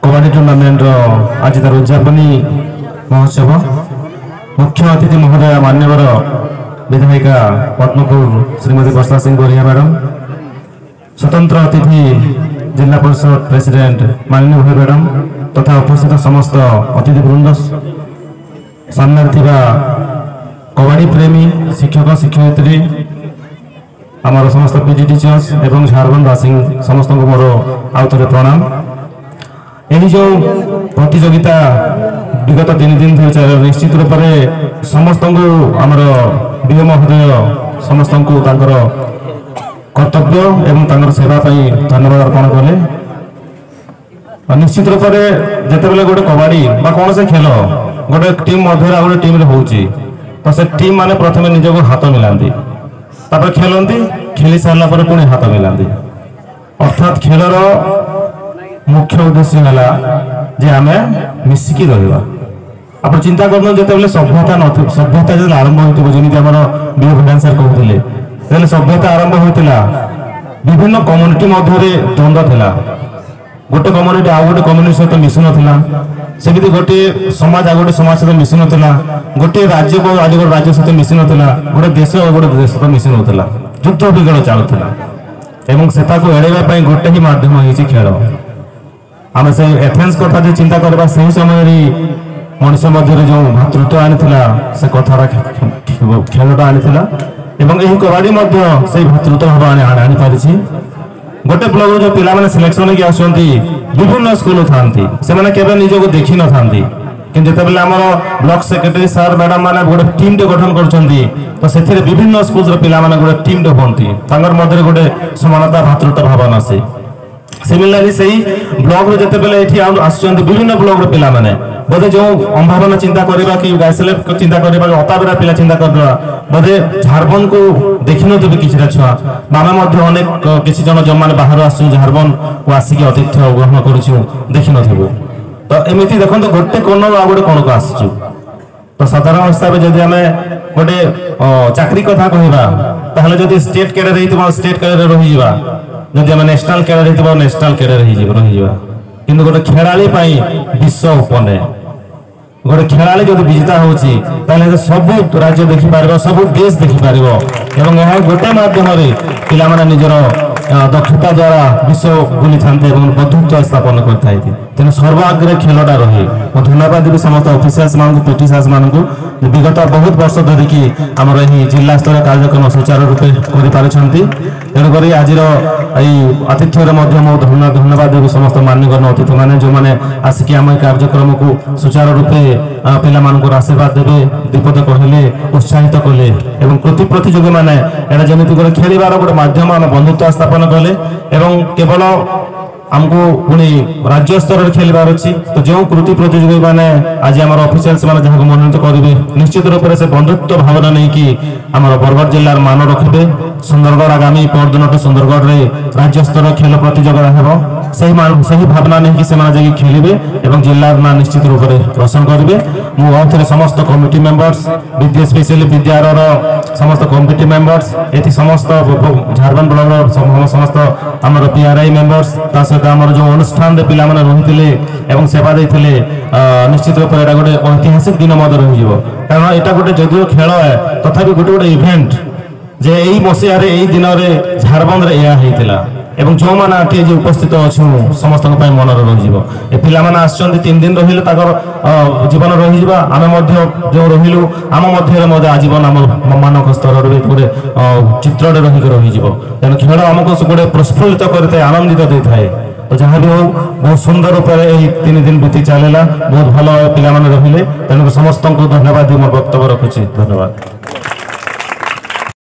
Kabaddi tournament आज तार उद्यापनी महोत्सव मुख्य अतिथि महोदय मान्यवर विधायिका पद्मपुर श्रीमती वर्षा सिंह गोरिया मैडम, स्वतंत्र अतिथि जिला परिषद प्रेसिडेंट माननीय भाई मैडम तथा उपस्थित समस्त अतिथि वृंद, सामने कबड्डी प्रेमी शिक्षक शिक्षयित्री आमर समस्त पीजी टीचर्स एवं झारखंडवासी समस्त को मोर आउ थे प्रणाम। यही जो प्रतियोगिता विगत 3 दिन धरी चल निश्चित रूप से समस्त को आमर बीओ महोदय समस्त को कर्तव्य एवं सेवा धन्यवाद अर्पण कले। निश्चित रूप से जिते गोटे कबड्डी कौन से खेल गोटे टीम मध्य गोटे टीम होची तो से टीम माने प्रथम निजक हाथ मिलांती तापर खेलती खेली सारा पर पुणी हाथ मिलांती अर्थात खेलर मुख्य उद्देश्य है जे आम मिसिकी रहा। आप चिंता कर जो सभ्यता सभ्यता जो आरंभ होमर बीओ भेडान सर कहते सभ्यता आरंभ होता विभिन्न कम्युनिटी मध्य द्वंद्व था। गोटे कम्युनिटी आउ गोटे कम्युनिटी सहित मिशु ना सेमती गोटे समाज आ गोटे समाज सहित मिशु ना गोटे राज्य को आज गोटे राज्य सहित मिशि ना गोटे देश गोटे देश सहित मिशि ना युद्ध विग्रह चलुला एवं से एड़ाई गोटे ही मध्यम हो खेल। आम से एथेन्स कथा जो चिंता करवा से समय मनुष्य मध्य जो भातृत्व आनी से कथा खेलटा आनी यही कबड्डी से भातृत्व भाव आनी पारी। गोटे ब्लॉक जो पिला सिलेक्शन की आसुँच विभिन्न स्कूल था से निजक देखी न था कि जितेबाला आम ब्लॉक सेक्रेटरी सार मैडम मैंने गोटे टीम टे गठन कर से विभिन्न स्कूल पिला गोटे टीम टे हमें गोटे समानता भातृत्व भाव आसे। सिमिलारली से ब्लॉक जिते आसुँच विभिन्न ब्लॉक पिला बोधे जो अंभावना चिंता करवा कि गायसलेफ चिंता करवा अताबरा पिला चिंता करवा बोधे झारखंड को देखी नी कि छुआ आम अनेक किसी जन जो मैंने बाहर आसु झारखंड को आसिक आतिथ्य ग्रहण करूँ देखी नु तो एमती देखो गोटे कोण आ गोटे कोण को आसु तो साधारण हिसाब से जब आम गोटे चाकरी कथा कहवा जब स्टेट कैडर हो स्टेट कैडर रही जब आम नेशनल कैडर हो नेशनल कैडर रही कि गोटे खेलाड़ी विश्व ओपन गोटे खेलाड़ी जो विजेता होती सब राज्य देखिपार सब देश देखिपार एवं यह गोटे मध्यम पिला निजर दक्षता द्वारा विश्व बुली था बंधुत्व स्थापन करते तेना सर्वाग्रे खेलटा रही। मुझे धन्यवाद देवी समस्त ऑफिसर्स मान पीटी सार्स मान विगत बहुत वर्ष धरिकी आमर यही जिला स्तर कार्यक्रम सुचारू रूपे तेणुक आज आतिथ्य धन्यवाद देवी समस्त मान्यगण्य अतिथि मैंने जो मैंने आसिक आम कार्यक्रम को सुचारू रूपे पिला आशीर्वाद देवे दीपद कहले उत्साहित कले और कृति प्रतियोगी मैंने जमी गोटे खेलार गोटे मध्यम आम बंधुत्व स्थापन कले केवल आमको पुणी राज्य स्तर में खेलबार अच्छी तो जो कृति प्रतियोगी मैंने आज आम ऑफिशियल्स मैंने जहाँ मनोनीत करेंगे निश्चित रूप से बंधुत्व भावना नहीं कि आम बरगढ़ जिलार मान रखिए। सुंदरगढ़ आगामी परदिन सुंदरगढ़ में राज्य स्तर खेल प्रतियोगिता है भावना नहीं कि खेलिए और जिलार ना निश्चित रूप से रोशन करेंगे। मुझे समस्त कमिटी मेंबर्स विद्या स्पेशली विद्यालय समस्त कमिटी मेंबर्स ये समस्त झारखंड ब्लॉक समस्त आम पीआरआई मेंबर्स सहित आम जो अनुष्ठान पे रही सेवा देते निश्चित रूप से गोटे ऐतिहासिक दिन रही कारण यहाँ गोटे जदिव खेल है तथा गोटे गोटे इवेंट जे यही मसीह दिन में झारखंड एवं जो मैंने जो उपस्थित अच्छु समस्त मन रही पिलाने आसुँच 3 दिन रही जीवन रही आम जो रही आम मध्य आजीवन आम मान स्तर गोटे चित्र रही तेणु खेल आमको गोटे प्रस्फुल्लित करते आनंदित दे थाए। तो जहाँ भी हो बहुत सुंदर रूप से 3 दिन बीती चलला बहुत भल पिला रही तेणुक समस्त को धन्यवाद मोर वक्तव्य रखुच्छी। धन्यवाद।